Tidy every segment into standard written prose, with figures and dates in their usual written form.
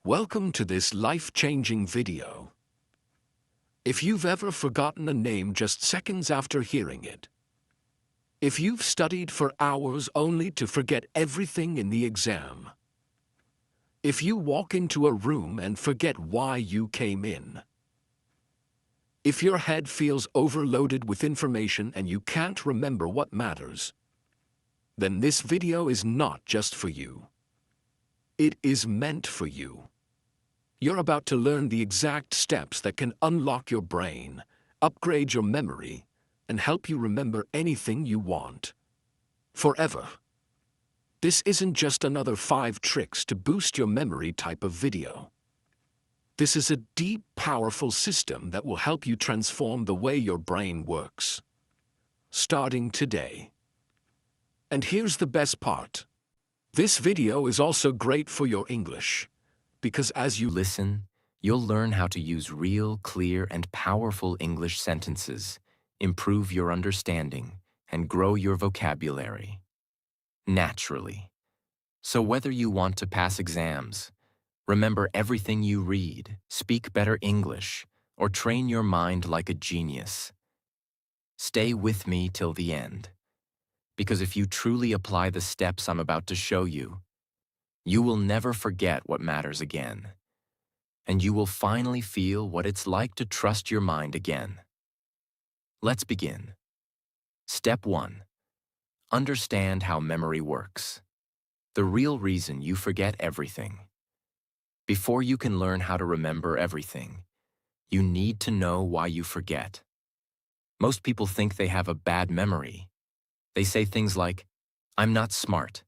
Welcome to this life-changing video. If you've ever forgotten a name just seconds after hearing it, if you've studied for hours only to forget everything in the exam, if you walk into a room and forget why you came in, if your head feels overloaded with information and you can't remember what matters, then this video is not just for you. It is meant for you. You're about to learn the exact steps that can unlock your brain, upgrade your memory, and help you remember anything you want. Forever. This isn't just another 5 tricks to boost your memory type of video. This is a deep, powerful system that will help you transform the way your brain works. Starting today. And here's the best part. This video is also great for your English, because as you Listen, you'll learn how to use real, clear, and powerful English sentences, improve your understanding, and grow your vocabulary. Naturally. So whether you want to pass exams, remember everything you read, speak better English, or train your mind like a genius, stay with me till the end. Because if you truly apply the steps I'm about to show you, you will never forget what matters again. And you will finally feel what it's like to trust your mind again. Let's begin. Step 1. Understand how memory works. The real reason you forget everything. Before you can learn how to remember everything, you need to know why you forget. Most people think they have a bad memory. They say things like, "I'm not smart.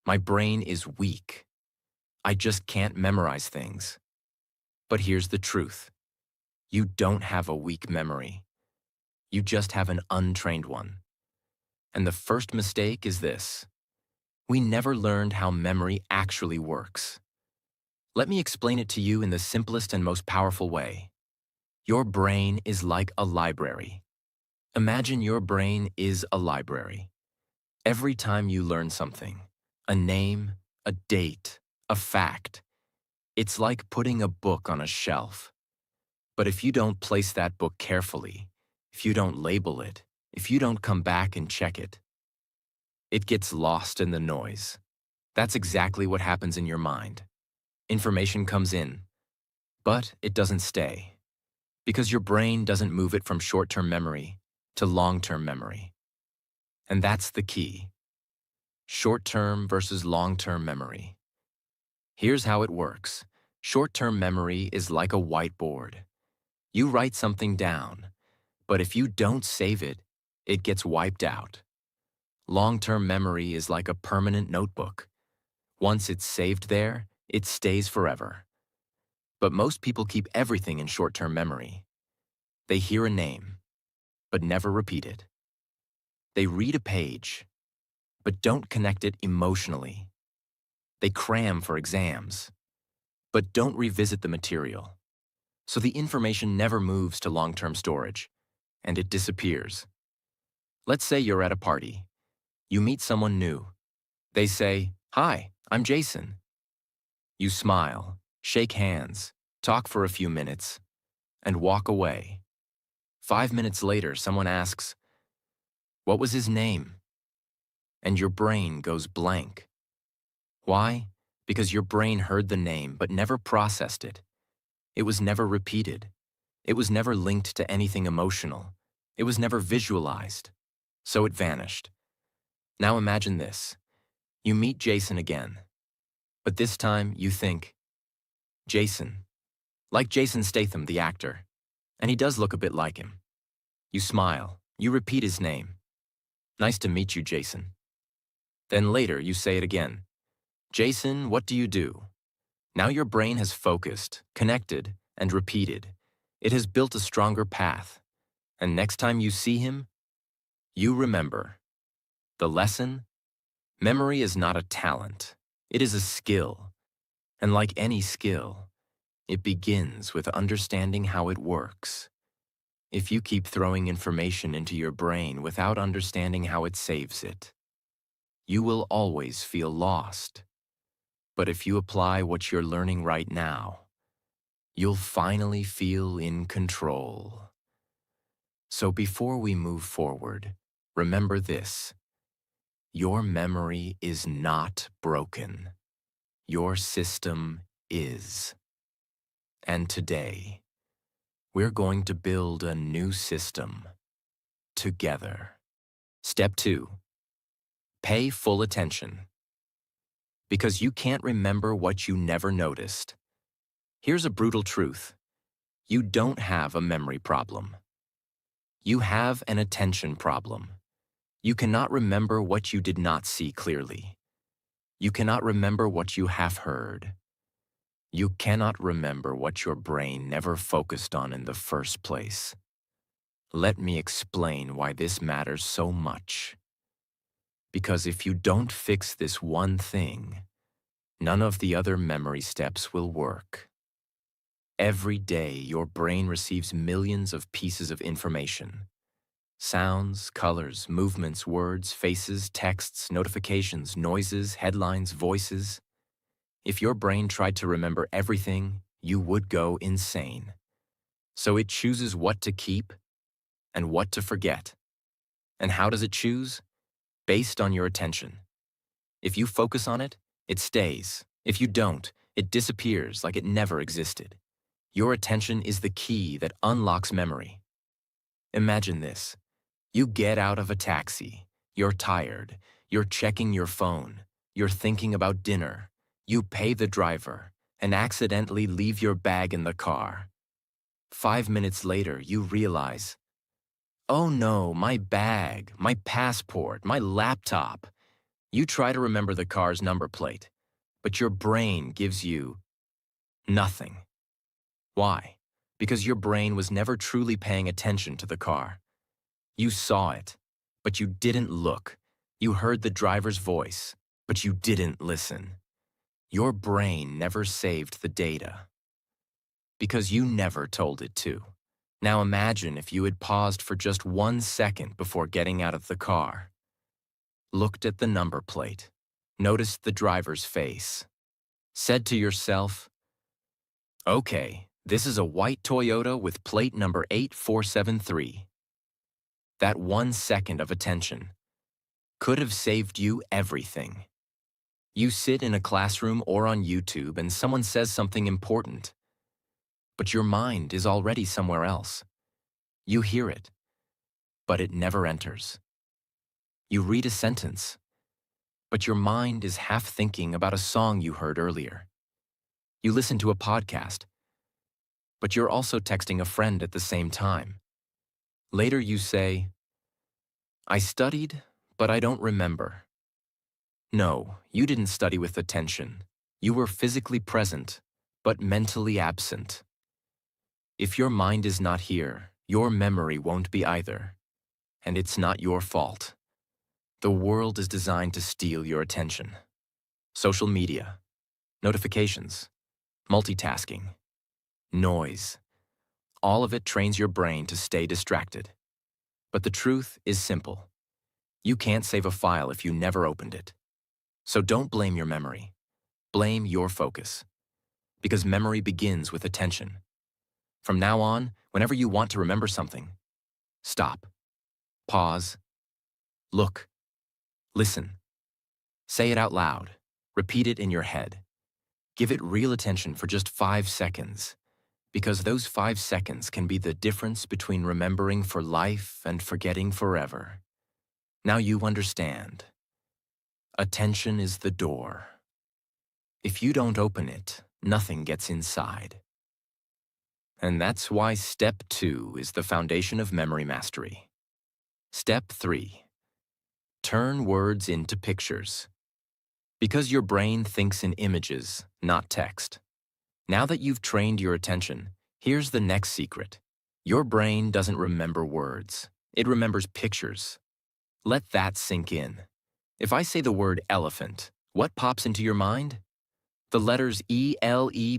My brain is weak. I just can't memorize things." But here's the truth. You don't have a weak memory. You just have an untrained one. And the first mistake is this. We never learned how memory actually works. Let me explain it to you in the simplest and most powerful way. Your brain is like a library. Imagine your brain is a library. Every time you learn something, a name, a date, a fact, it's like putting a book on a shelf. But if you don't place that book carefully, if you don't label it, if you don't come back and check it, it gets lost in the noise. That's exactly what happens in your mind. Information comes in, but it doesn't stay. Because your brain doesn't move it from short-term memory to long-term memory. And that's the key. Short-term versus long-term memory. Here's how it works. Short-term memory is like a whiteboard. You write something down, but if you don't save it, it gets wiped out. Long-term memory is like a permanent notebook. Once it's saved there, it stays forever. But most people keep everything in short-term memory. They hear a name, but never repeat it. They read a page, but don't connect it emotionally. They cram for exams, but don't revisit the material. So the information never moves to long-term storage, and it disappears. Let's say you're at a party. You meet someone new. They say, "Hi, I'm Jason." You smile, shake hands, talk for a few minutes, and walk away. 5 minutes later, someone asks, "What was his name?" And your brain goes blank. Why? Because your brain heard the name but never processed it. It was never repeated. It was never linked to anything emotional. It was never visualized. So it vanished. Now imagine this. You meet Jason again. But this time you think, Jason. Like Jason Statham, the actor. And he does look a bit like him. You smile. You repeat his name. "Nice to meet you, Jason." Then later you say it again. "Jason, what do you do?" Now your brain has focused, connected, and repeated. It has built a stronger path. And next time you see him, you remember. The lesson? Memory is not a talent. It is a skill. And like any skill, it begins with understanding how it works. If you keep throwing information into your brain without understanding how it saves it, you will always feel lost. But if you apply what you're learning right now, you'll finally feel in control. So before we move forward, remember this. Your memory is not broken. Your system is. And today, we're going to build a new system together. Step 2. Pay full attention. Because you can't remember what you never noticed. Here's a brutal truth. You don't have a memory problem. You have an attention problem. You cannot remember what you did not see clearly. You cannot remember what you have heard. You cannot remember what your brain never focused on in the first place. Let me explain why this matters so much. Because if you don't fix this one thing, none of the other memory steps will work. Every day, your brain receives millions of pieces of information. Sounds, colors, movements, words, faces, texts, notifications, noises, headlines, voices. If your brain tried to remember everything, you would go insane. So it chooses what to keep and what to forget. And how does it choose? Based on your attention. If you focus on it, it stays. If you don't, it disappears like it never existed. Your attention is the key that unlocks memory. Imagine this. You get out of a taxi. You're tired. You're checking your phone. You're thinking about dinner. You pay the driver and accidentally leave your bag in the car. 5 minutes later, you realize, oh no, my bag, my passport, my laptop. You try to remember the car's number plate, but your brain gives you nothing. Why? Because your brain was never truly paying attention to the car. You saw it, but you didn't look. You heard the driver's voice, but you didn't listen. Your brain never saved the data because you never told it to. Now imagine if you had paused for just 1 second before getting out of the car, looked at the number plate, noticed the driver's face, said to yourself, okay, this is a white Toyota with plate number 8473. That 1 second of attention could have saved you everything. You sit in a classroom or on YouTube and someone says something important, but your mind is already somewhere else. You hear it, but it never enters. You read a sentence, but your mind is half thinking about a song you heard earlier. You listen to a podcast, but you're also texting a friend at the same time. Later you say, I studied, but I don't remember. No, you didn't study with attention. You were physically present, but mentally absent. If your mind is not here, your memory won't be either. And it's not your fault. The world is designed to steal your attention. Social media, notifications, multitasking, noise. All of it trains your brain to stay distracted. But the truth is simple. You can't save a file if you never opened it. So don't blame your memory. Blame your focus. Because memory begins with attention. From now on, whenever you want to remember something, stop, pause, look, listen. Say it out loud. Repeat it in your head. Give it real attention for just 5 seconds, because those 5 seconds can be the difference between remembering for life and forgetting forever. Now you understand. Attention is the door. If you don't open it, nothing gets inside. And that's why Step 2 is the foundation of memory mastery. Step 3. Turn words into pictures. Because your brain thinks in images, not text. Now that you've trained your attention, here's the next secret. Your brain doesn't remember words. It remembers pictures. Let that sink in. If I say the word elephant, what pops into your mind? The letters E-L-E-P-H-A-N-T?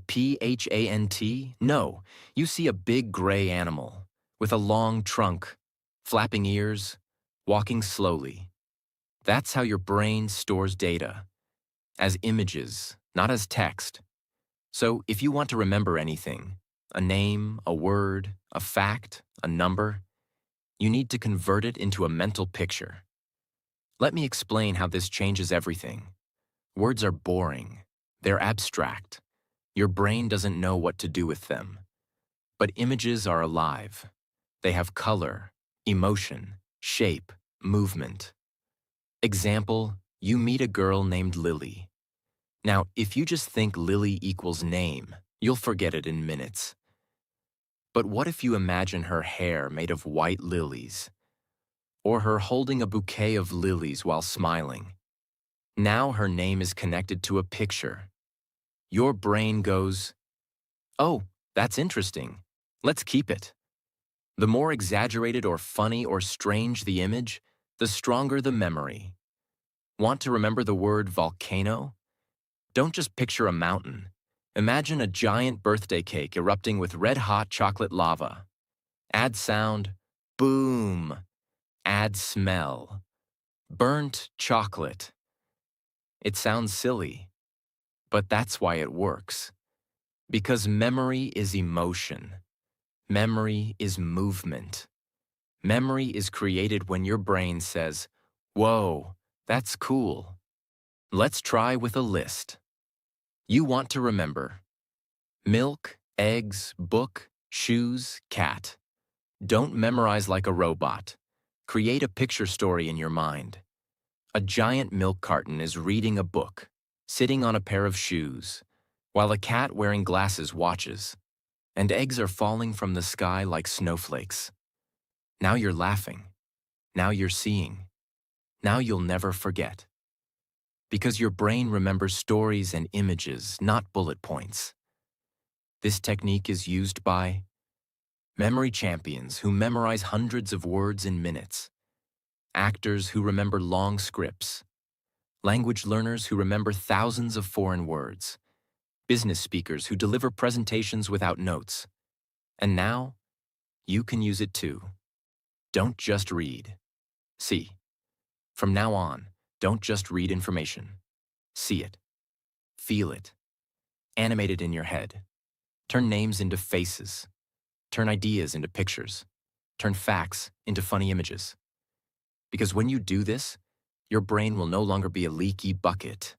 No, you see a big gray animal with a long trunk, flapping ears, walking slowly. That's how your brain stores data, as images, not as text. So if you want to remember anything, a name, a word, a fact, a number, you need to convert it into a mental picture. Let me explain how this changes everything. Words are boring. They're abstract. Your brain doesn't know what to do with them. But images are alive. They have color, emotion, shape, movement. Example, you meet a girl named Lily. Now, if you just think Lily equals name, you'll forget it in minutes. But what if you imagine her hair made of white lilies? Or her holding a bouquet of lilies while smiling? Now her name is connected to a picture. Your brain goes, "Oh, that's interesting. Let's keep it." The more exaggerated or funny or strange the image, the stronger the memory. Want to remember the word volcano? Don't just picture a mountain. Imagine a giant birthday cake erupting with red-hot chocolate lava. Add sound, boom. Add smell, burnt chocolate. It sounds silly, but that's why it works. Because memory is emotion. Memory is movement. Memory is created when your brain says, "Whoa, that's cool." Let's try with a list. You want to remember milk, eggs, book, shoes, cat. Don't memorize like a robot. Create a picture story in your mind. A giant milk carton is reading a book, sitting on a pair of shoes, while a cat wearing glasses watches, and eggs are falling from the sky like snowflakes. Now you're laughing. Now you're seeing. Now you'll never forget. Because your brain remembers stories and images, not bullet points. This technique is used by memory champions who memorize hundreds of words in minutes, actors who remember long scripts, language learners who remember thousands of foreign words, business speakers who deliver presentations without notes. And now, you can use it too. Don't just read. See. From now on, don't just read information. See it. Feel it. Animate it in your head. Turn names into faces. Turn ideas into pictures. Turn facts into funny images. Because when you do this, your brain will no longer be a leaky bucket.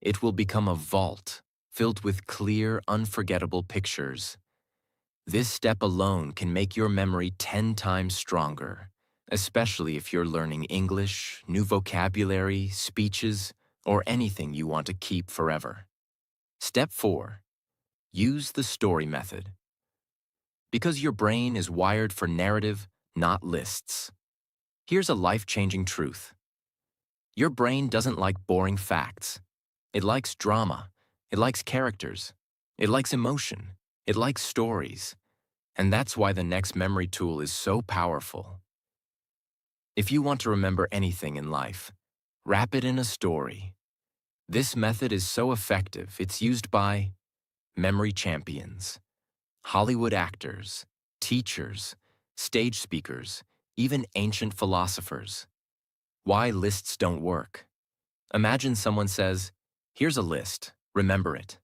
It will become a vault filled with clear, unforgettable pictures. This step alone can make your memory 10 times stronger, especially if you're learning English, new vocabulary, speeches, or anything you want to keep forever. Step 4. Use the story method. Because your brain is wired for narrative, not lists. Here's a life-changing truth. Your brain doesn't like boring facts. It likes drama. It likes characters. It likes emotion. It likes stories. And that's why the next memory tool is so powerful. If you want to remember anything in life, wrap it in a story. This method is so effective, it's used by memory champions, Hollywood actors, teachers, stage speakers, even ancient philosophers. Why lists don't work. Imagine someone says, "Here's a list, remember it.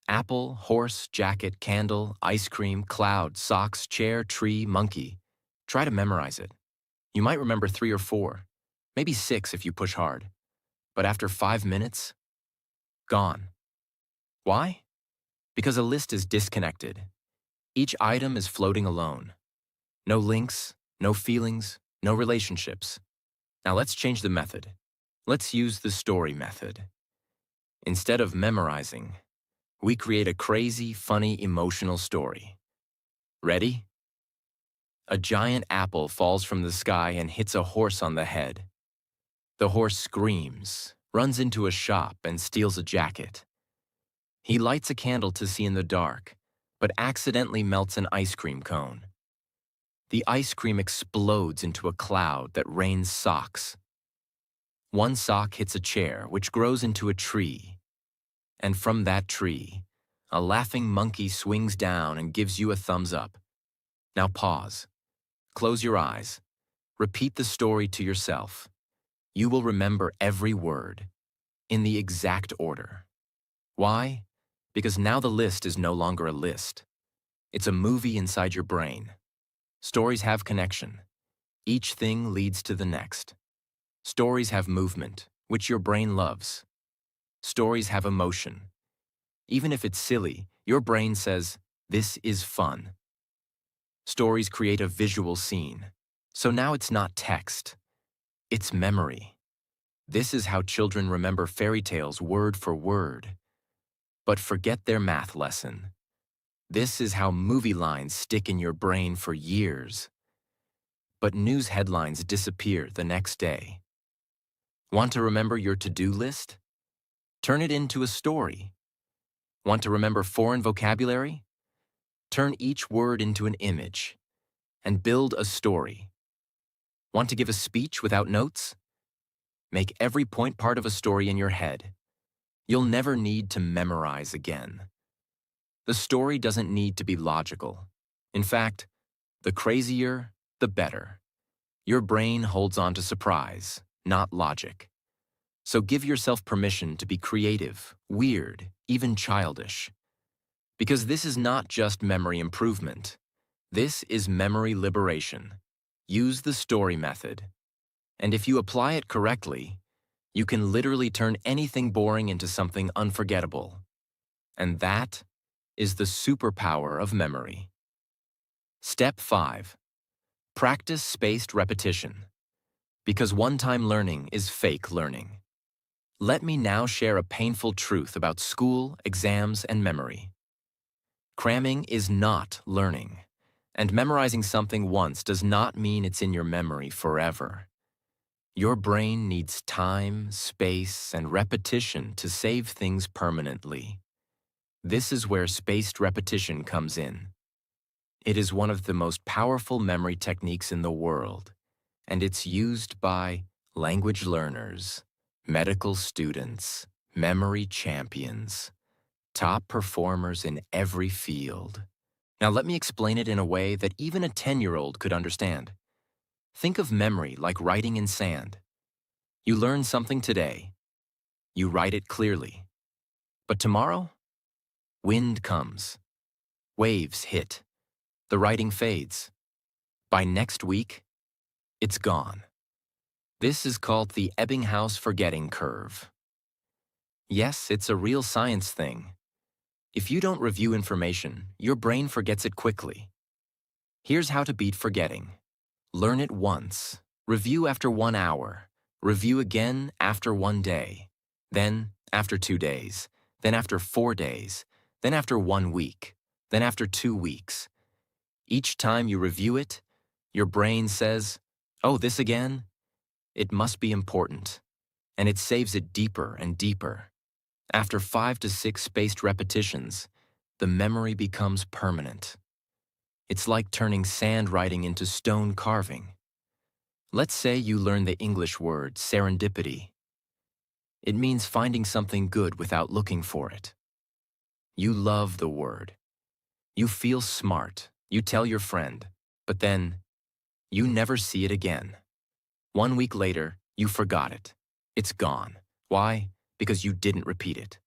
Apple, horse, jacket, candle, ice cream, cloud, socks, chair, tree, monkey." Try to memorize it. You might remember 3 or 4, maybe 6 if you push hard. But after 5 minutes, gone. Why? Because a list is disconnected. Each item is floating alone. No links, no feelings, no relationships. Now let's change the method. Let's use the story method. Instead of memorizing, we create a crazy, funny, emotional story. Ready? A giant apple falls from the sky and hits a horse on the head. The horse screams, runs into a shop, and steals a jacket. He lights a candle to see in the dark, but accidentally melts an ice cream cone. The ice cream explodes into a cloud that rains socks. One sock hits a chair, which grows into a tree. And from that tree, a laughing monkey swings down and gives you a thumbs up. Now pause. Close your eyes. Repeat the story to yourself. You will remember every word, in the exact order. Why? Because now the list is no longer a list. It's a movie inside your brain. Stories have connection. Each thing leads to the next. Stories have movement, which your brain loves. Stories have emotion. Even if it's silly, your brain says, "This is fun." Stories create a visual scene. So now it's not text, it's memory. This is how children remember fairy tales word for word. But forget their math lesson. This is how movie lines stick in your brain for years. But news headlines disappear the next day. Want to remember your to-do list? Turn it into a story. Want to remember foreign vocabulary? Turn each word into an image and build a story. Want to give a speech without notes? Make every point part of a story in your head. You'll never need to memorize again. The story doesn't need to be logical. In fact, the crazier, the better. Your brain holds on to surprise, not logic. So give yourself permission to be creative, weird, even childish. Because this is not just memory improvement. This is memory liberation. Use the story method. And if you apply it correctly, you can literally turn anything boring into something unforgettable. And that is the superpower of memory. Step 5. Practice spaced repetition. Because one-time learning is fake learning. Let me now share a painful truth about school, exams, and memory. Cramming is not learning, and memorizing something once does not mean it's in your memory forever. Your brain needs time, space, and repetition to save things permanently. This is where spaced repetition comes in. It is one of the most powerful memory techniques in the world, and it's used by language learners, medical students, memory champions, top performers in every field. Now let me explain it in a way that even a 10-year-old could understand. Think of memory like writing in sand. You learn something today. You write it clearly. But tomorrow, wind comes. Waves hit. The writing fades. By next week, it's gone. This is called the Ebbinghaus forgetting curve. Yes, it's a real science thing. If you don't review information, your brain forgets it quickly. Here's how to beat forgetting. Learn it once. Review after 1 hour. Review again after 1 day. Then after 2 days. Then after 4 days. Then after 1 week. Then after 2 weeks. Each time you review it, your brain says, "Oh, this again? It must be important." And it saves it deeper and deeper. After 5 to 6 spaced repetitions, the memory becomes permanent. It's like turning sand writing into stone carving. Let's say you learn the English word serendipity. It means finding something good without looking for it. You love the word. You feel smart. You tell your friend. But then, you never see it again. 1 week later, you forgot it. It's gone. Why? Because you didn't repeat it.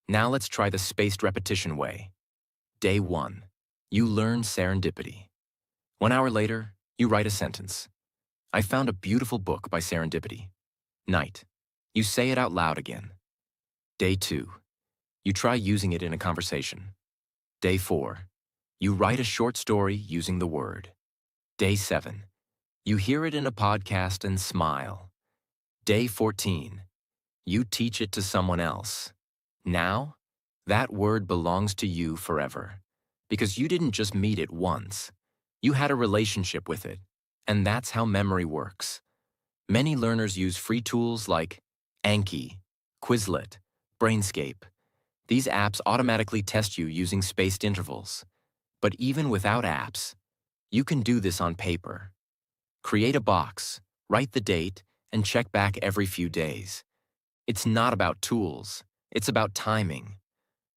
Now let's try the spaced repetition way. Day 1. You learn serendipity. 1 hour later, you write a sentence. I found a beautiful book by serendipity. Night. You say it out loud again. Day 2. You try using it in a conversation. Day 4. You write a short story using the word. Day 7. You hear it in a podcast and smile. Day 14. You teach it to someone else. Now, that word belongs to you forever. Because you didn't just meet it once. You had a relationship with it. And that's how memory works. Many learners use free tools like Anki, Quizlet, Brainscape. These apps automatically test you using spaced intervals. But even without apps, you can do this on paper. Create a box, write the date, and check back every few days. It's not about tools, it's about timing.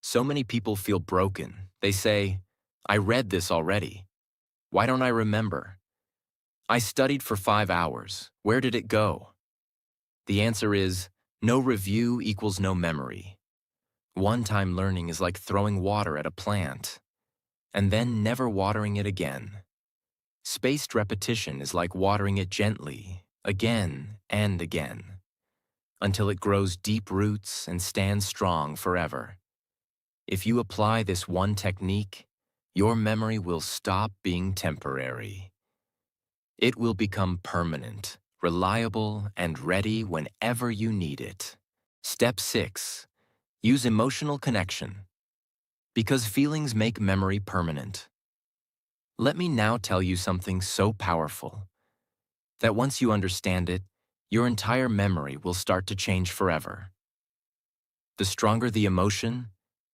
So many people feel broken. They say, I read this already. Why don't I remember? I studied for 5 hours. Where did it go? The answer is, no review equals no memory. One-time learning is like throwing water at a plant, and then never watering it again. Spaced repetition is like watering it gently, again and again, until it grows deep roots and stands strong forever. If you apply this one technique, your memory will stop being temporary. It will become permanent, reliable, and ready whenever you need it. Step 6. Use emotional connection. Because feelings make memory permanent. Let me now tell you something so powerful that once you understand it, your entire memory will start to change forever. The stronger the emotion,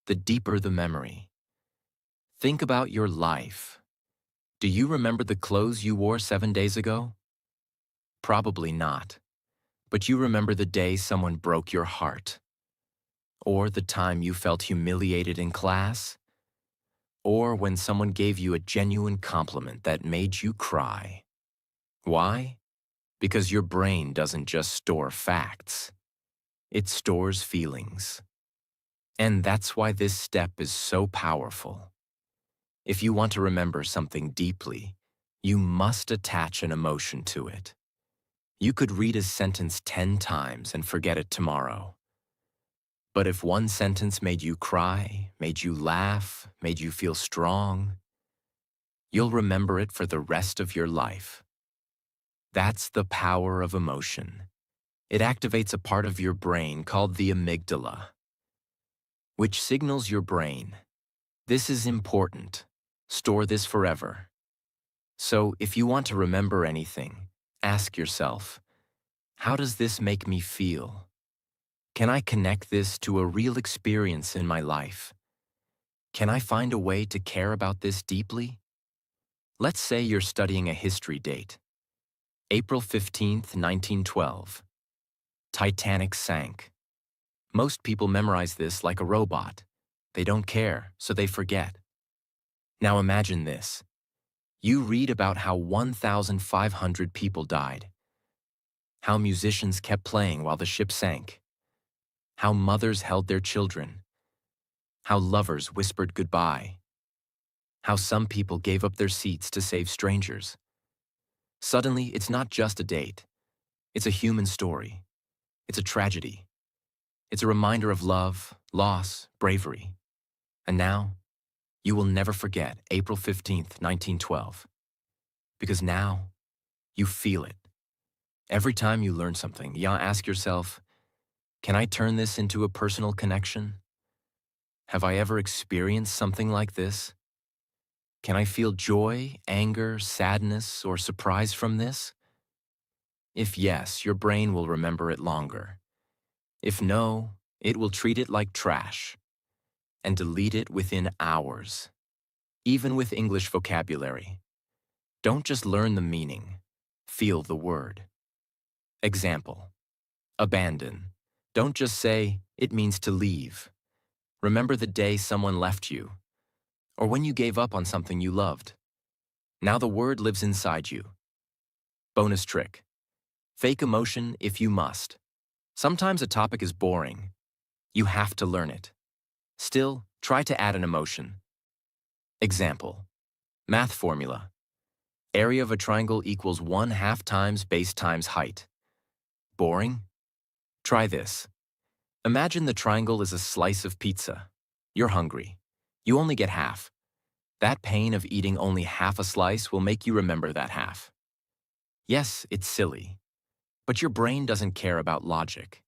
the deeper the memory. Think about your life. Do you remember the clothes you wore 7 days ago? Probably not. But you remember the day someone broke your heart, or the time you felt humiliated in class, or when someone gave you a genuine compliment that made you cry. Why? Because your brain doesn't just store facts. It stores feelings. And that's why this step is so powerful. If you want to remember something deeply, you must attach an emotion to it. You could read a sentence 10 times and forget it tomorrow. But if one sentence made you cry, made you laugh, made you feel strong, you'll remember it for the rest of your life. That's the power of emotion. It activates a part of your brain called the amygdala, which signals your brain, this is important, store this forever. So if you want to remember anything, ask yourself, how does this make me feel? Can I connect this to a real experience in my life? Can I find a way to care about this deeply? Let's say you're studying a history date. April 15th, 1912. Titanic sank. Most people memorize this like a robot. They don't care, so they forget. Now imagine this. You read about how 1,500 people died, how musicians kept playing while the ship sank, how mothers held their children, how lovers whispered goodbye, how some people gave up their seats to save strangers. Suddenly, it's not just a date. It's a human story. It's a tragedy. It's a reminder of love, loss, bravery. And now, you will never forget April 15th, 1912. Because now, you feel it. Every time you learn something, you ask yourself, can I turn this into a personal connection? Have I ever experienced something like this? Can I feel joy, anger, sadness, or surprise from this? If yes, your brain will remember it longer. If no, it will treat it like trash and delete it within hours. Even with English vocabulary, don't just learn the meaning, feel the word. Example, abandon. Don't just say, it means to leave. Remember the day someone left you, or when you gave up on something you loved. Now the word lives inside you. Bonus trick. Fake emotion if you must. Sometimes a topic is boring. You have to learn it. Still, try to add an emotion. Example, math formula. Area of a triangle equals 1/2 times base times height. Boring? Try this. Imagine the triangle is a slice of pizza. You're hungry. You only get half. That pain of eating only half a slice will make you remember that half. Yes, it's silly. But your brain doesn't care about logic.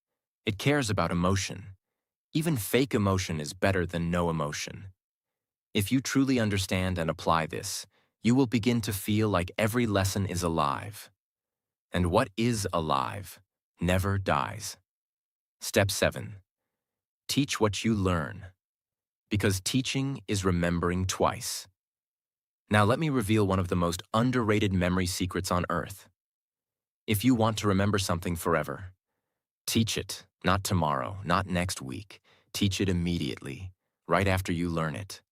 It cares about emotion. Even fake emotion is better than no emotion. If you truly understand and apply this, you will begin to feel like every lesson is alive. And what is alive never dies. Step 7. Teach what you learn. Because teaching is remembering twice. Now let me reveal one of the most underrated memory secrets on earth. If you want to remember something forever, teach it, not tomorrow, not next week. Teach it immediately, right after you learn it.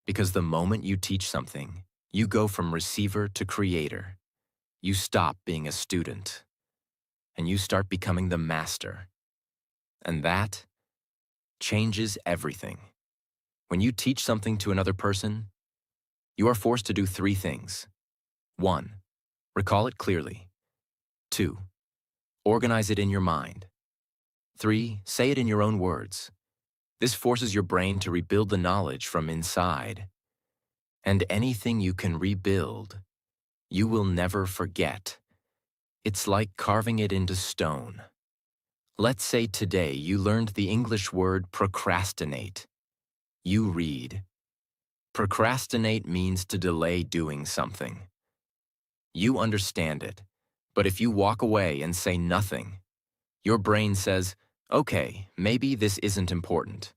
Because the moment you teach something, you go from receiver to creator. You stop being a student, and you start becoming the master. And that changes everything. When you teach something to another person, you are forced to do three things. 1. Recall it clearly. 2. Organize it in your mind. 3. Say it in your own words. This forces your brain to rebuild the knowledge from inside. And anything you can rebuild, you will never forget. It's like carving it into stone. Let's say today you learned the English word procrastinate. You read. Procrastinate means to delay doing something. You understand it, but if you walk away and say nothing, your brain says, okay, maybe this isn't important.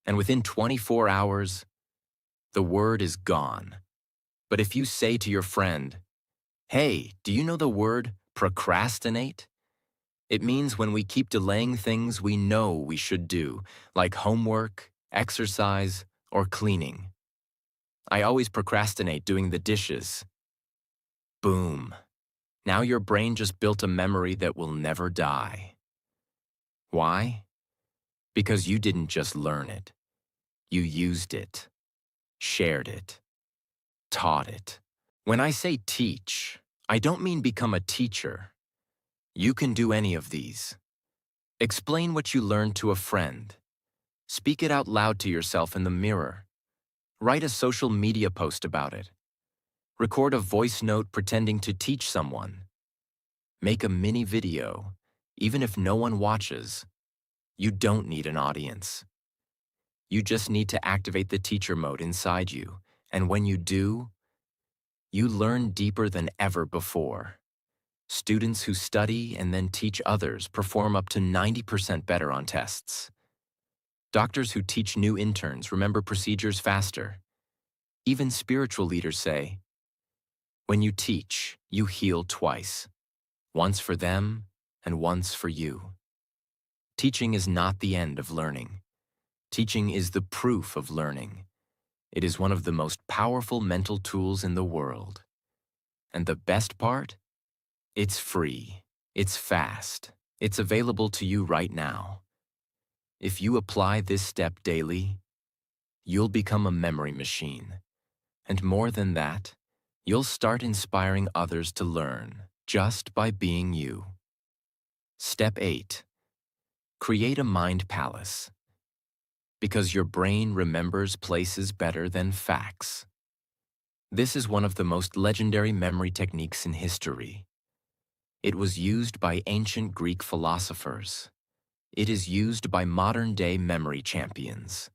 And within 24 hours, the word is gone. But if you say to your friend, hey, do you know the word procrastinate? It means when we keep delaying things we know we should do, like homework, exercise, or cleaning. I always procrastinate doing the dishes. Boom. Now your brain just built a memory that will never die. Why? Because you didn't just learn it. You used it, shared it, taught it. When I say teach, I don't mean become a teacher. You can do any of these. Explain what you learned to a friend. Speak it out loud to yourself in the mirror. Write a social media post about it. Record a voice note pretending to teach someone. Make a mini video, even if no one watches. You don't need an audience. You just need to activate the teacher mode inside you, and when you do, you learn deeper than ever before. Students who study and then teach others perform up to 90% better on tests. Doctors who teach new interns remember procedures faster. Even spiritual leaders say, when you teach, you heal twice. Once for them and once for you. Teaching is not the end of learning. Teaching is the proof of learning. It is one of the most powerful mental tools in the world. And the best part? It's free. It's fast. It's available to you right now. If you apply this step daily, you'll become a memory machine. And more than that, you'll start inspiring others to learn just by being you. Step 8. Create a mind palace. Because your brain remembers places better than facts. This is one of the most legendary memory techniques in history. It was used by ancient Greek philosophers. It is used by modern-day memory champions.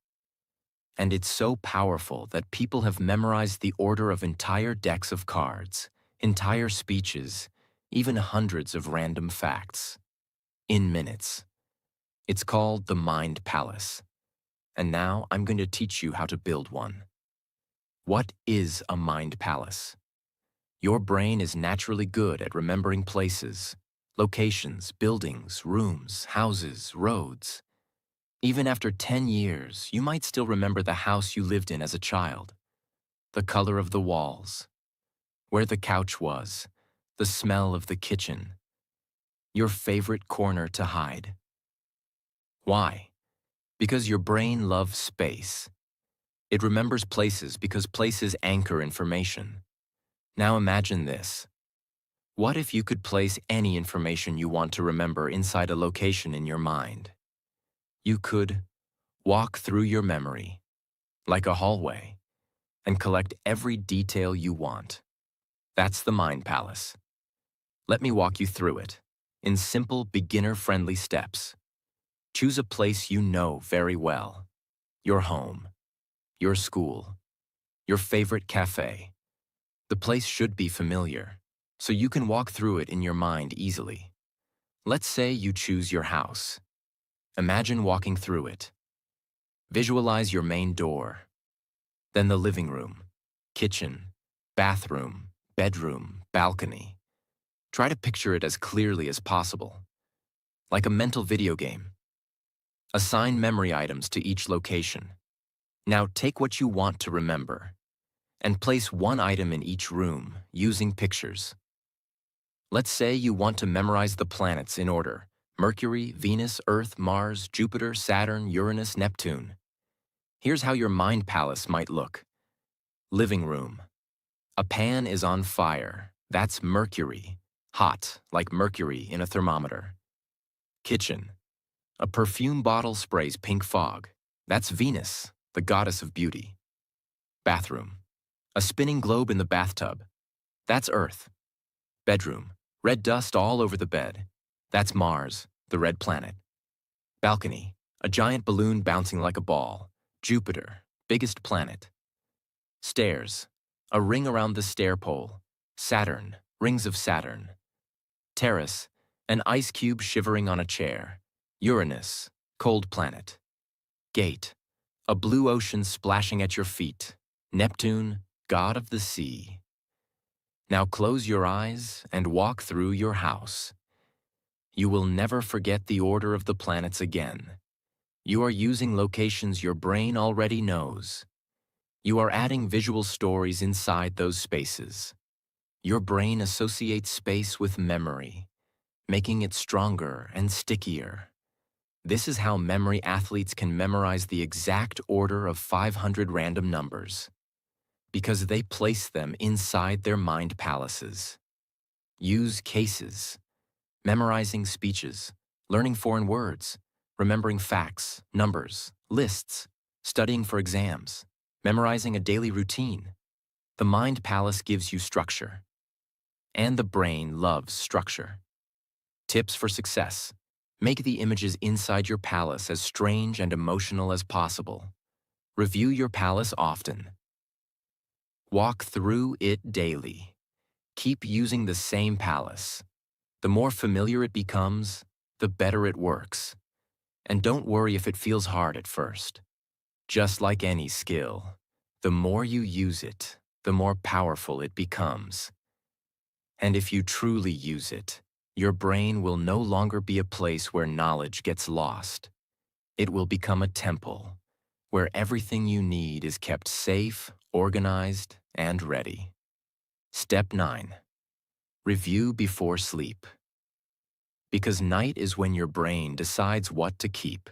And it's so powerful that people have memorized the order of entire decks of cards, entire speeches, even hundreds of random facts. In minutes. It's called the Mind Palace. And now I'm going to teach you how to build one. What is a mind palace? Your brain is naturally good at remembering places, locations, buildings, rooms, houses, roads. Even after 10 years, you might still remember the house you lived in as a child, the color of the walls, where the couch was, the smell of the kitchen, your favorite corner to hide. Why? Because your brain loves space. It remembers places because places anchor information. Now imagine this. What if you could place any information you want to remember inside a location in your mind? You could walk through your memory, like a hallway, and collect every detail you want. That's the Mind Palace. Let me walk you through it, in simple, beginner-friendly steps. Choose a place you know very well. Your home, your school, your favorite cafe. The place should be familiar, so you can walk through it in your mind easily. Let's say you choose your house. Imagine walking through it. Visualize your main door, then the living room, kitchen, bathroom, bedroom, balcony. Try to picture it as clearly as possible, like a mental video game. Assign memory items to each location. Now take what you want to remember and place one item in each room using pictures. Let's say you want to memorize the planets in order, Mercury, Venus, Earth, Mars, Jupiter, Saturn, Uranus, Neptune. Here's how your mind palace might look. Living room. A pan is on fire. That's Mercury. Hot, like mercury in a thermometer. Kitchen. A perfume bottle sprays pink fog. That's Venus, the goddess of beauty. Bathroom. A spinning globe in the bathtub. That's Earth. Bedroom. Red dust all over the bed. That's Mars, the red planet. Balcony. A giant balloon bouncing like a ball. Jupiter, biggest planet. Stairs. A ring around the stair pole. Saturn, rings of Saturn. Terrace. An ice cube shivering on a chair. Uranus, cold planet. Gate. A blue ocean splashing at your feet. Neptune, god of the sea. Now close your eyes and walk through your house. You will never forget the order of the planets again. You are using locations your brain already knows. You are adding visual stories inside those spaces. Your brain associates space with memory, making it stronger and stickier. This is how memory athletes can memorize the exact order of 500 random numbers, because they place them inside their mind palaces. Use cases, memorizing speeches, learning foreign words, remembering facts, numbers, lists, studying for exams, memorizing a daily routine. The mind palace gives you structure, and the brain loves structure. Tips for success. Make the images inside your palace as strange and emotional as possible. Review your palace often. Walk through it daily. Keep using the same palace. The more familiar it becomes, the better it works. And don't worry if it feels hard at first. Just like any skill, the more you use it, the more powerful it becomes. And if you truly use it, your brain will no longer be a place where knowledge gets lost. It will become a temple, where everything you need is kept safe, organized, and ready. Step 9. Review before sleep. Because night is when your brain decides what to keep.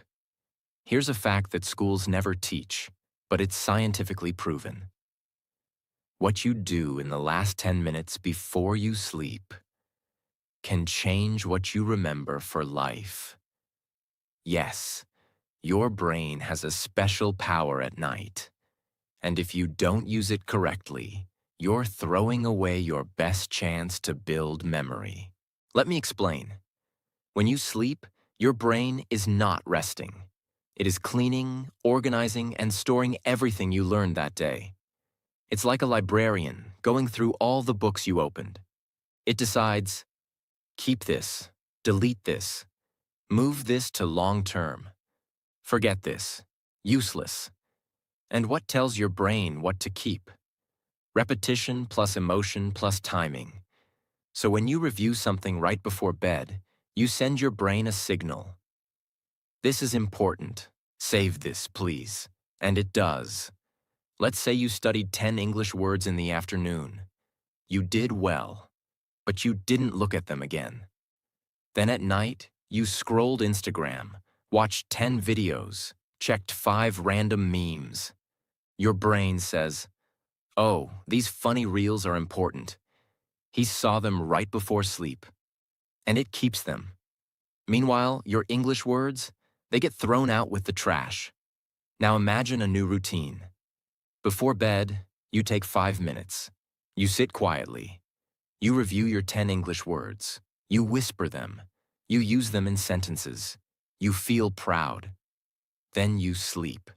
Here's a fact that schools never teach, but it's scientifically proven. What you do in the last 10 minutes before you sleep can change what you remember for life. Yes, your brain has a special power at night, and if you don't use it correctly, you're throwing away your best chance to build memory. Let me explain. When you sleep, your brain is not resting. It is cleaning, organizing, and storing everything you learned that day. It's like a librarian going through all the books you opened. It decides, keep this, delete this, move this to long term, forget this, useless. And what tells your brain what to keep? Repetition plus emotion plus timing. So when you review something right before bed, you send your brain a signal. This is important. Save this, please. And it does. Let's say you studied 10 English words in the afternoon. You did well, but you didn't look at them again. Then at night, you scrolled Instagram, watched 10 videos, checked 5 random memes. Your brain says, oh, these funny reels are important. He saw them right before sleep. And it keeps them. Meanwhile, your English words, they get thrown out with the trash. Now imagine a new routine. Before bed, you take 5 minutes. You sit quietly. You review your 10 English words. You whisper them. You use them in sentences. You feel proud. Then you sleep.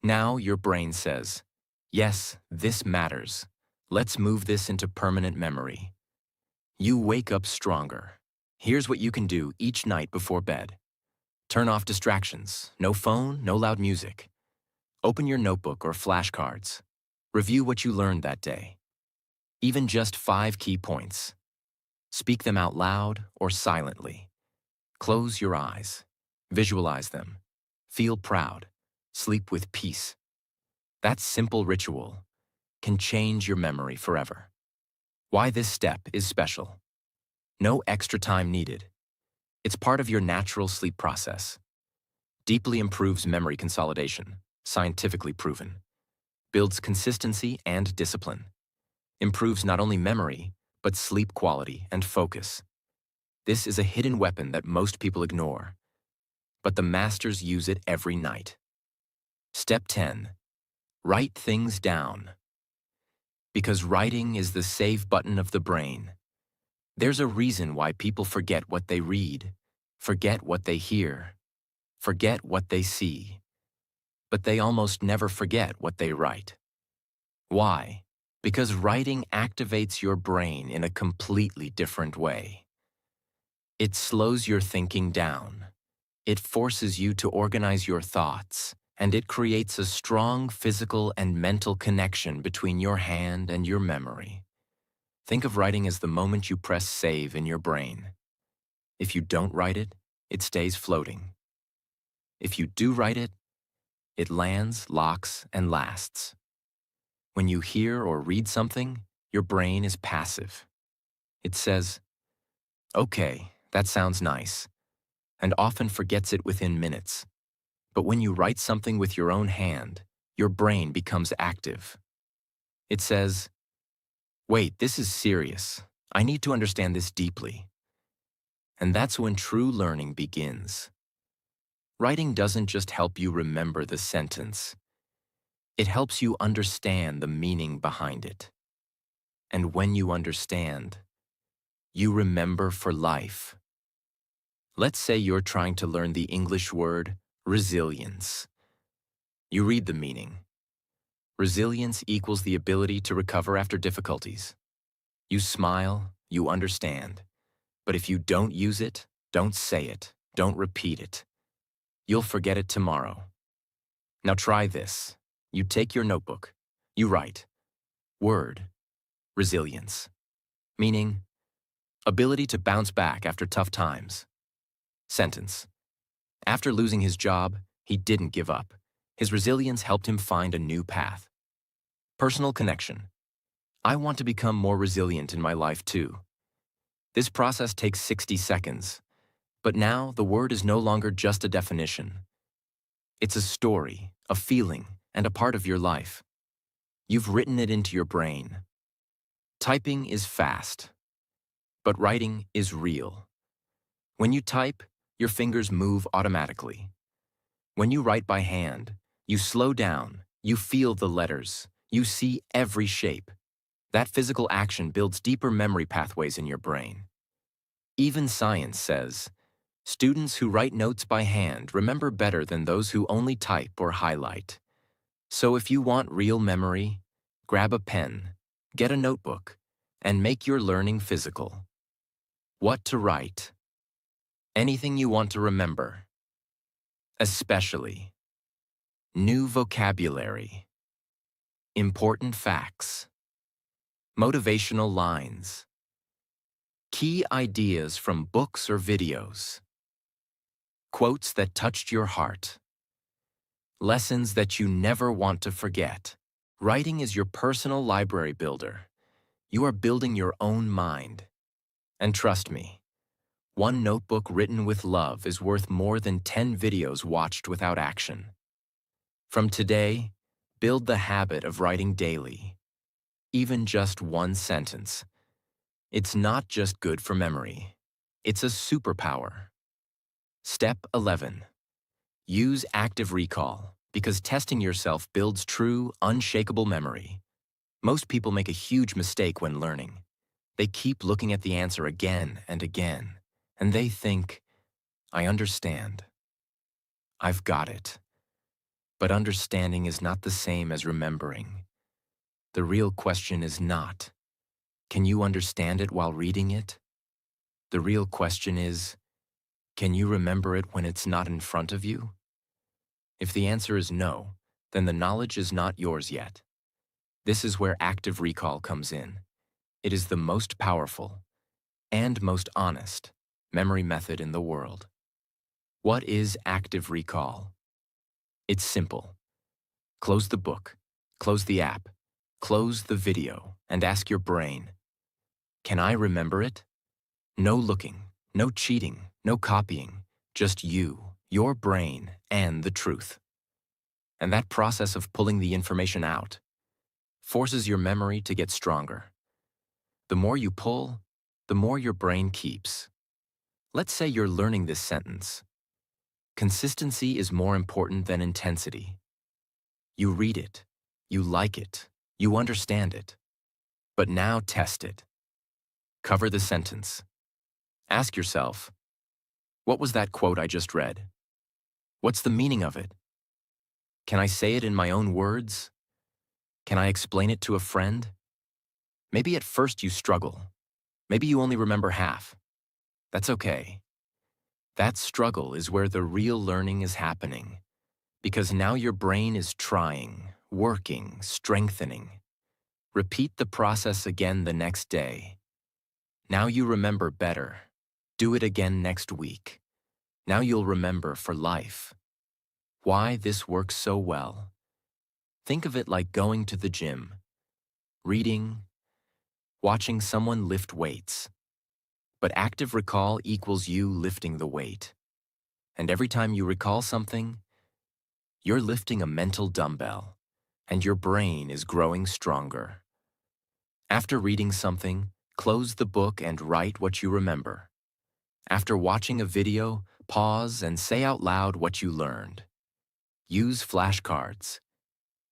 Now your brain says, yes, this matters. Let's move this into permanent memory. You wake up stronger. Here's what you can do each night before bed. Turn off distractions. No phone, no loud music. Open your notebook or flashcards. Review what you learned that day. Even just 5 key points. Speak them out loud or silently. Close your eyes. Visualize them. Feel proud. Sleep with peace. That simple ritual can change your memory forever. Why this step is special. No extra time needed. It's part of your natural sleep process. Deeply improves memory consolidation, scientifically proven. Builds consistency and discipline. Improves not only memory, but sleep quality and focus. This is a hidden weapon that most people ignore, but the masters use it every night. Step 10. Write things down. Because writing is the save button of the brain. There's a reason why people forget what they read, forget what they hear, forget what they see, but they almost never forget what they write. Why? Because writing activates your brain in a completely different way. It slows your thinking down. It forces you to organize your thoughts, and it creates a strong physical and mental connection between your hand and your memory. Think of writing as the moment you press save in your brain. If you don't write it, it stays floating. If you do write it, it lands, locks, and lasts. When you hear or read something, your brain is passive. It says, "Okay, that sounds nice," and often forgets it within minutes. But when you write something with your own hand, your brain becomes active. It says, "Wait, this is serious. I need to understand this deeply." And that's when true learning begins. Writing doesn't just help you remember the sentence. It helps you understand the meaning behind it. And when you understand, you remember for life. Let's say you're trying to learn the English word resilience. You read the meaning. Resilience equals the ability to recover after difficulties. You smile, you understand. But if you don't use it, don't say it, don't repeat it, you'll forget it tomorrow. Now try this. You take your notebook. You write, word, resilience, meaning ability to bounce back after tough times. Sentence. After losing his job, he didn't give up. His resilience helped him find a new path. Personal connection. I want to become more resilient in my life too. This process takes 60 seconds, but now the word is no longer just a definition. It's a story, a feeling, and a part of your life. You've written it into your brain. Typing is fast, but writing is real. When you type, your fingers move automatically. When you write by hand, you slow down, you feel the letters, you see every shape. That physical action builds deeper memory pathways in your brain. Even science says, students who write notes by hand remember better than those who only type or highlight. So if you want real memory, grab a pen, get a notebook, and make your learning physical. What to write? Anything you want to remember. Especially new vocabulary, important facts, motivational lines, key ideas from books or videos, quotes that touched your heart, lessons that you never want to forget. Writing is your personal library builder. You are building your own mind. And trust me, one notebook written with love is worth more than 10 videos watched without action. From today, build the habit of writing daily, even just one sentence. It's not just good for memory. It's a superpower. Step 11. Use active recall, because testing yourself builds true, unshakable memory. Most people make a huge mistake when learning. They keep looking at the answer again and again, and they think, I understand. I've got it. But understanding is not the same as remembering. The real question is not, can you understand it while reading it? The real question is, can you remember it when it's not in front of you? If the answer is no, then the knowledge is not yours yet. This is where active recall comes in. It is the most powerful and most honest memory method in the world. What is active recall? It's simple. Close the book, close the app, close the video, and ask your brain, can I remember it? No looking, No cheating, no copying, just you, your brain, and the truth. And that process of pulling the information out forces your memory to get stronger. The more you pull, the more your brain keeps. Let's say you're learning this sentence. Consistency is more important than intensity. You read it, you like it, you understand it. But now test it. Cover the sentence. Ask yourself, what was that quote I just read? What's the meaning of it? Can I say it in my own words? Can I explain it to a friend? Maybe at first you struggle. Maybe you only remember half. That's okay. That struggle is where the real learning is happening, because now your brain is trying, working, strengthening. Repeat the process again the next day. Now you remember better. Do it again next week. Now you'll remember for life. Why this works so well? Think of it like going to the gym, reading, watching someone lift weights. But active recall equals you lifting the weight. And every time you recall something, you're lifting a mental dumbbell, and your brain is growing stronger. After reading something, close the book and write what you remember. After watching a video, pause and say out loud what you learned. Use flashcards.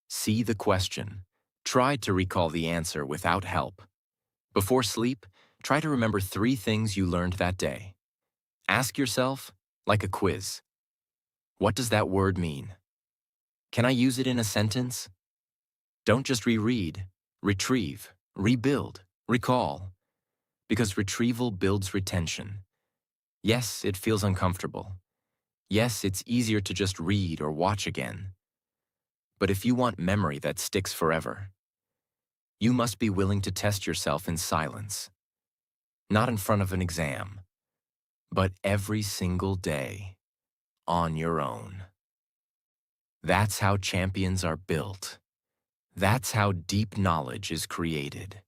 See the question. Try to recall the answer without help. Before sleep, try to remember 3 things you learned that day. Ask yourself, like a quiz, what does that word mean? Can I use it in a sentence? Don't just reread, retrieve, rebuild, recall, because retrieval builds retention. Yes, it feels uncomfortable. Yes, it's easier to just read or watch again. But if you want memory that sticks forever, you must be willing to test yourself in silence. Not in front of an exam, but every single day, on your own. That's how champions are built. That's how deep knowledge is created.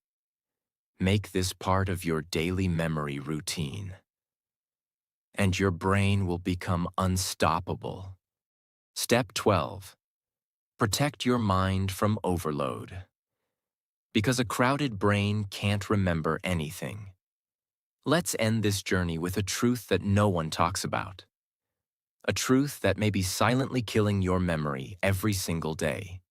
Make this part of your daily memory routine, and your brain will become unstoppable. Step 12. Protect your mind from overload. Because a crowded brain can't remember anything. Let's end this journey with a truth that no one talks about. A truth that may be silently killing your memory every single day.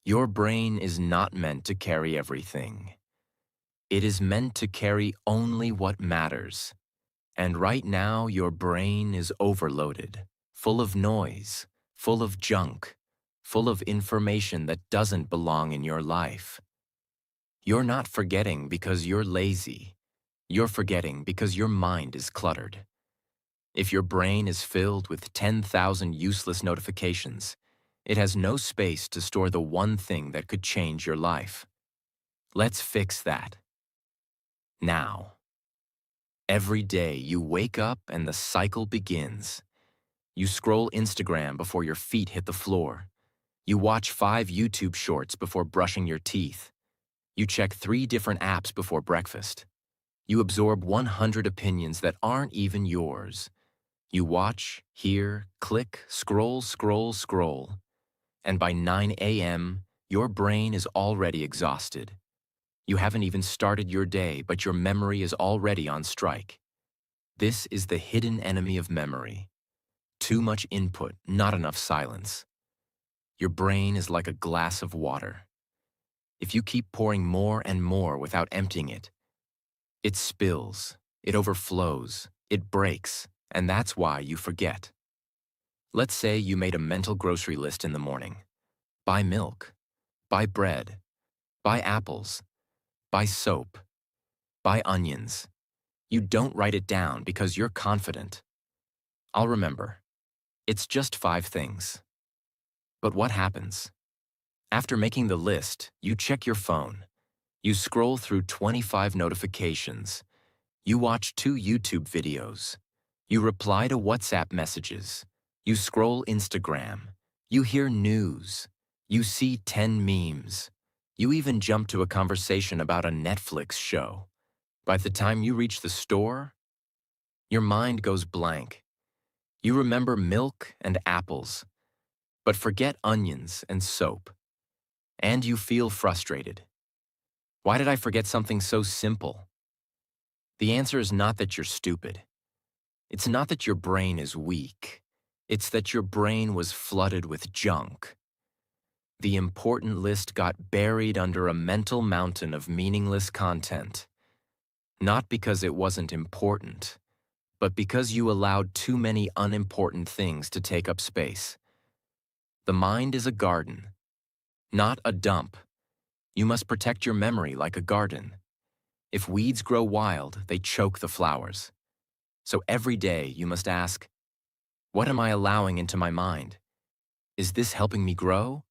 Your brain is not meant to carry everything. It is meant to carry only what matters. And right now, your brain is overloaded, full of noise, full of junk, full of information that doesn't belong in your life. You're not forgetting because you're lazy. You're forgetting because your mind is cluttered. If your brain is filled with 10,000 useless notifications, it has no space to store the one thing that could change your life. Let's fix that. Now. Every day you wake up and the cycle begins. You scroll Instagram before your feet hit the floor. You watch 5 YouTube shorts before brushing your teeth. You check 3 different apps before breakfast. You absorb 100 opinions that aren't even yours. You watch, hear, click, scroll, scroll, scroll. And by 9 a.m., your brain is already exhausted. You haven't even started your day, but your memory is already on strike. This is the hidden enemy of memory. Too much input, not enough silence. Your brain is like a glass of water. If you keep pouring more and more without emptying it, it spills, it overflows, it breaks, and that's why you forget. Let's say you made a mental grocery list in the morning. Buy milk, buy bread, buy apples, buy soap, buy onions. You don't write it down because you're confident. I'll remember. It's just 5 things. But what happens? After making the list, you check your phone. You scroll through 25 notifications. You watch 2 YouTube videos. You reply to WhatsApp messages. You scroll Instagram. You hear news. You see 10 memes. You even jump to a conversation about a Netflix show. By the time you reach the store, Your mind goes blank. You remember milk and apples, but forget onions and soap. And you feel frustrated. Why did I forget something so simple? The answer is not that you're stupid. It's not that your brain is weak. It's that your brain was flooded with junk. The important list got buried under a mental mountain of meaningless content. Not because it wasn't important, but because you allowed too many unimportant things to take up space. The mind is a garden, not a dump. You must protect your memory like a garden. If weeds grow wild, they choke the flowers. So every day you must ask, what am I allowing into my mind? Is this helping me grow?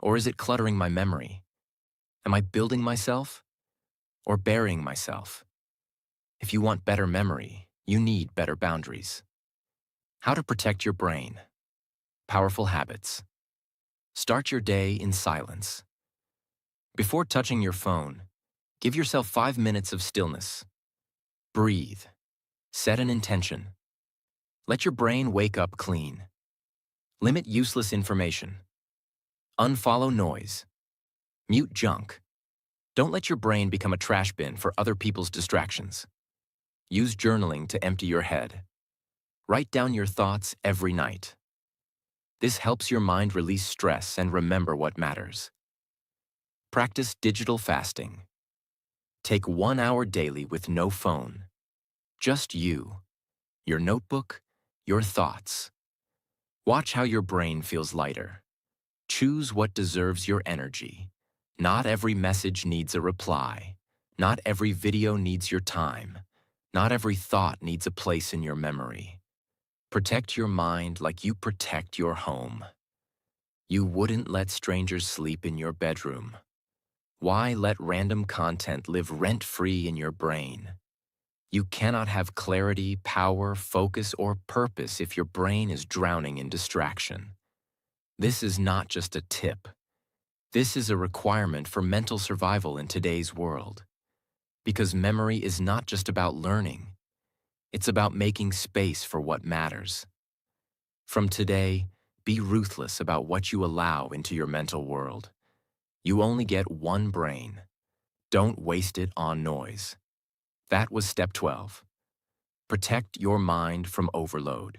Or is it cluttering my memory? Am I building myself or burying myself? If you want better memory, you need better boundaries. How to protect your brain. Powerful habits. Start your day in silence. Before touching your phone, give yourself 5 minutes of stillness. Breathe. Set an intention. Let your brain wake up clean. Limit useless information. Unfollow noise. Mute junk. Don't let your brain become a trash bin for other people's distractions. Use journaling to empty your head. Write down your thoughts every night. This helps your mind release stress and remember what matters. Practice digital fasting. Take 1 hour daily with no phone. Just you, your notebook, your thoughts. Watch how your brain feels lighter. Choose what deserves your energy. Not every message needs a reply. Not every video needs your time. Not every thought needs a place in your memory. Protect your mind like you protect your home. You wouldn't let strangers sleep in your bedroom. Why let random content live rent-free in your brain? You cannot have clarity, power, focus, or purpose if your brain is drowning in distraction. This is not just a tip. This is a requirement for mental survival in today's world. Because memory is not just about learning. It's about making space for what matters. From today, be ruthless about what you allow into your mental world. You only get one brain. Don't waste it on noise. That was step 12. Protect your mind from overload.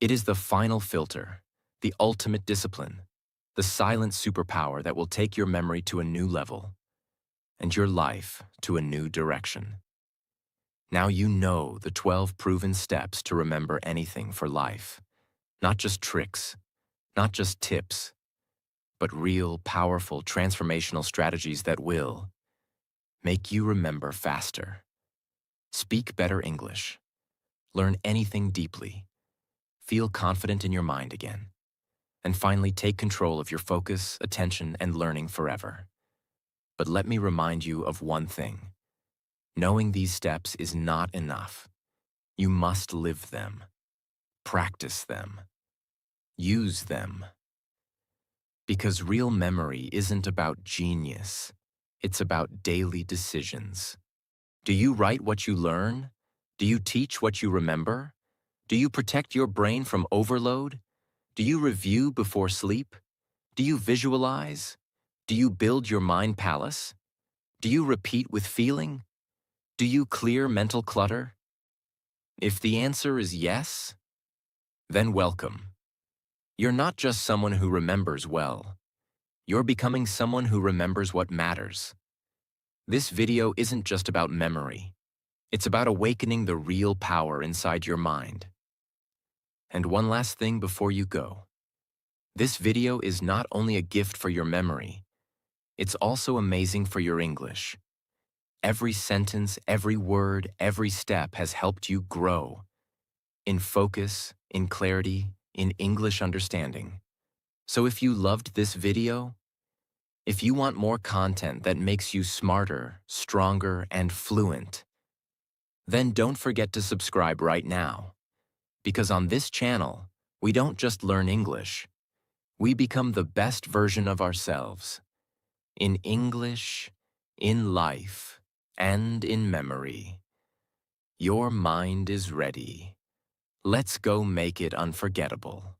It is the final filter, the ultimate discipline, the silent superpower that will take your memory to a new level and your life to a new direction. Now you know the 12 proven steps to remember anything for life. Not just tricks, not just tips, but real, powerful, transformational strategies that will make you remember faster, speak better English, learn anything deeply, feel confident in your mind again, and finally take control of your focus, attention, and learning forever. But let me remind you of one thing. Knowing these steps is not enough. You must live them, practice them, use them. Because real memory isn't about genius, it's about daily decisions. Do you write what you learn? Do you teach what you remember? Do you protect your brain from overload? Do you review before sleep? Do you visualize? Do you build your mind palace? Do you repeat with feeling? Do you clear mental clutter? If the answer is yes, then welcome. You're not just someone who remembers well. You're becoming someone who remembers what matters. This video isn't just about memory. It's about awakening the real power inside your mind. And one last thing before you go. This video is not only a gift for your memory, it's also amazing for your English. Every sentence, every word, every step has helped you grow. In focus, in clarity, in English understanding. So if you loved this video, if you want more content that makes you smarter, stronger, and fluent, then don't forget to subscribe right now. Because on this channel, we don't just learn English, we become the best version of ourselves. In English, in life, and in memory. Your mind is ready. Let's go make it unforgettable.